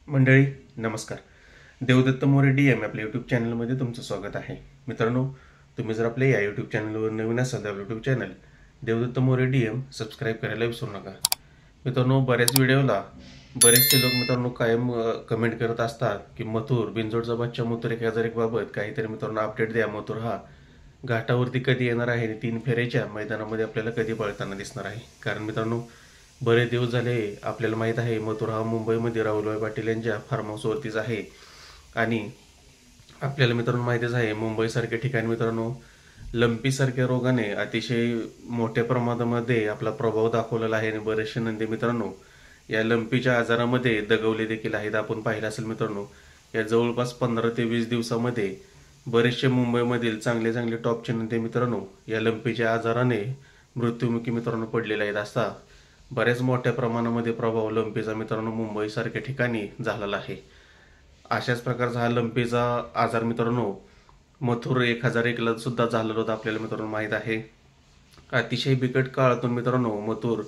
मंडळी नमस्कार. देवदत्त मोरे DM आपल्या यूट्यूब चॅनलमध्ये तुमचं स्वागत आहे. मित्रांनो, तुम्ही जर आपल्या या यूट्यूब चॅनलवर नवीन असाल तर YouTube channel Devdutt More DM subscribe करायला विसरू नका. मित्रांनो, बऱ्याच व्हिडिओला बरेचसे लोक मित्रांनो कायम कमेंट करत असतात की मथुर बिनजोडचा बच्चा मथुर 1001 बाबत काहीतरी मित्रांनो अपडेट द्या. मथुर हा घाटावरती कधी येणार आहे आणि 3 फेऱ्याच्या मैदानामध्ये आपल्याला कधी पळताना दिसणार आहे. कारण मित्रांनो, बरेच दिवस झाले आपल्याला माहीत आहे मथुर हा मुंबईमध्ये राहुलभाई पाटील यांच्या फार्म हाऊसवरतीच आहे. आणि आपल्याला मित्रांनो माहितीच आहे मुंबईसारख्या ठिकाणी मित्रांनो लंपीसारख्या रोगाने अतिशय मोठ्या प्रमाणामध्ये आपला प्रभाव दाखवलेला आहे. आणि बरेचसे नंदी मित्रांनो या लंपीच्या आजारामध्ये दगवले देखील आहेत. आपण पाहिलं असेल मित्रांनो, या जवळपास 15 ते 20 दिवसामध्ये बरेचसे मुंबईमधील चांगले चांगले टॉपचे नंदी मित्रांनो या लंपीच्या आजाराने मृत्युमुखी मित्रांनो पडलेले आहेत. असा बऱ्याच मोठ्या प्रमाणामध्ये प्रभाव लंपीचा मित्रांनो मुंबईसारख्या ठिकाणी झालेला आहे. अशाच प्रकारचा हा लंपीचा आजार मित्रांनो मथुर 1001ला सुद्धा झालेला होता, आपल्याला मित्रांनो माहीत आहे. अतिशय बिकट काळातून मित्रांनो मथुर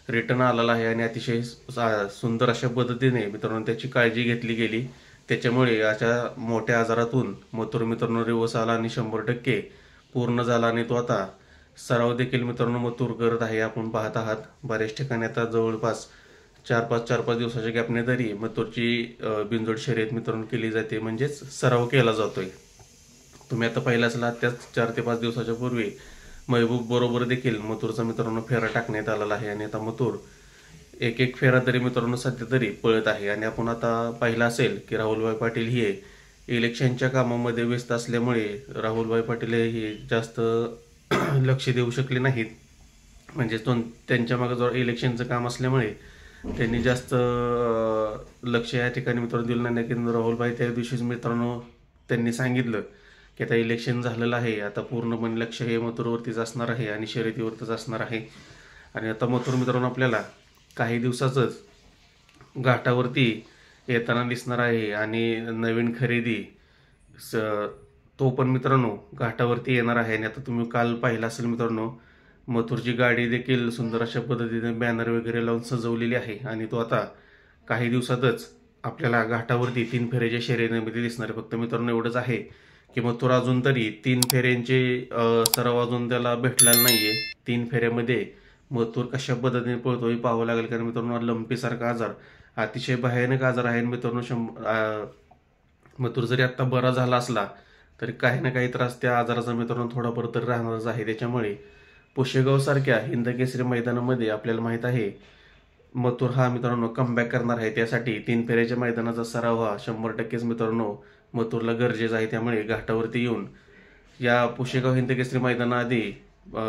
रिटर्न आलेला आहे आणि अतिशय सुंदर अशा पद्धतीने मित्रांनो त्याची काळजी घेतली गेली. त्याच्यामुळे अशा मोठ्या आजारातून मथुर मित्रांनो रिवर्स आला आणि 100% पूर्ण झाला. आणि तो आता सराव देखील मित्रांनो मथुर करत आहे. आपण पाहत आहात बऱ्याच ठिकाणी आता जवळपास 4-5 दिवसाच्या गॅपने तरी मथुरची बिनजोड शर्यत मित्रांनो केली जाते, म्हणजेच सराव केला जातोय. तुम्ही आता पाहिलं असेल त्याच 4 ते 5 दिवसाच्या पूर्वी महबूब बरोबर देखील मथुरचा मित्रांनो फेरा टाकण्यात आलेला आहे. आणि आता मथुर एक फेरा तरी मित्रांनो सध्या तरी पळत आहे. आणि आपण आता पाहिलं असेल की राहुलभाई पाटील हे इलेक्शनच्या कामामध्ये व्यस्त असल्यामुळे राहुलभाई पाटील हे जास्त लक्ष देऊ शकले नाहीत. म्हणजे त्यांच्या मागे जर इलेक्शनचं काम असल्यामुळे त्यांनी जास्त लक्ष या ठिकाणी मित्रांनो दिलं नाही. की राहुलभाई त्या दिवशीच मित्रांनो त्यांनी सांगितलं की आता इलेक्शन झालेलं आहे, आता पूर्णपणे लक्ष हे मथुरवरतीच असणार आहे आणि शर्यतीवरतीच असणार आहे. आणि आता मथुर मित्रांनो आपल्याला काही दिवसातच घाटावरती येताना दिसणार आहे. आणि नवीन खरेदी तो पण मित्रांनो घाटावरती येणार आहे. आणि आता तुम्ही काल पाहिलं असेल मित्रांनो मथुरची गाडी देखील सुंदर अशा पद्धतीने बॅनर वगैरे लावून सजवलेली आहे. आणि तो आता काही दिवसातच आपल्याला घाटावरती 3 फेऱ्याच्या शर्यतीमध्ये दिसणार आहे. फक्त मित्रांनो एवढंच आहे की मथुर अजून तरी 3 फेऱ्यांचे सराव अजून त्याला भेटलेला नाहीये. 3 फेऱ्यामध्ये मथुर कशा पद्धतीने पळतो हे पाहावं लागेल. कारण मित्रांनो लंपीसारखा आजार अतिशय भयानक आजार आहे मित्रांनो. मथुर जरी आता बरा झाला असला तरी काही ना काही त्रास त्या आजाराचा मित्रांनो थोडाफार तर राहणारच आहे. त्याच्यामुळे पुशेगाव सारख्या हिंदकेसरी मैदानामध्ये आपल्याला माहित आहे मथुर हा मित्रांनो कमबॅक करणार आहे. त्यासाठी 3 फेऱ्याच्या मैदानाचा सराव हा 100%च मित्रांनो मथुरला गरजेचा आहे. त्यामुळे घाटावरती येऊन या पुशेगाव हिंदकेसरी मैदानाआधी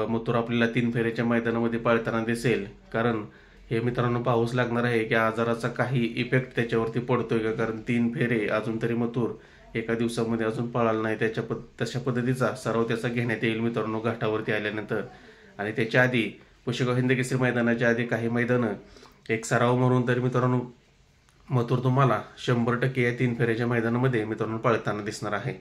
मथुर आपल्याला 3 फेऱ्याच्या मैदानामध्ये पळताना दिसेल. कारण हे मित्रांनो पाहूच लागणार आहे की आजाराचा काही इफेक्ट त्याच्यावरती पडतोय का. कारण 3 फेरे अजून तरी मथुर एका दिवसामध्ये अजून पळाला नाही. तशा पद्धतीचा सराव त्याचा घेण्यात येईल मित्रांनो घाटावरती आल्यानंतर. आणि त्याच्या आधी पुशेगाव हिंदकेसरी मैदानाच्या आधी काही मैदानं एक सराव म्हणून तरी मित्रांनो मथुर तुम्हाला 100% या 3 फेऱ्याच्या मैदानामध्ये मित्रांनो पळताना दिसणार आहे.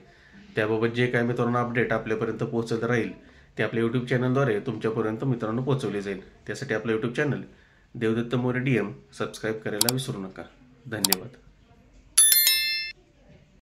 त्याबाबत जे काय मित्रांनो अपडेट आपल्यापर्यंत पोहोचत राहील ते आपल्या यूट्यूब चॅनलद्वारे तुमच्यापर्यंत मित्रांनो पोहोचवले जाईल. त्यासाठी आपलं YouTube channel Devdutt More DM subscribe करायला विसरू नका. धन्यवाद.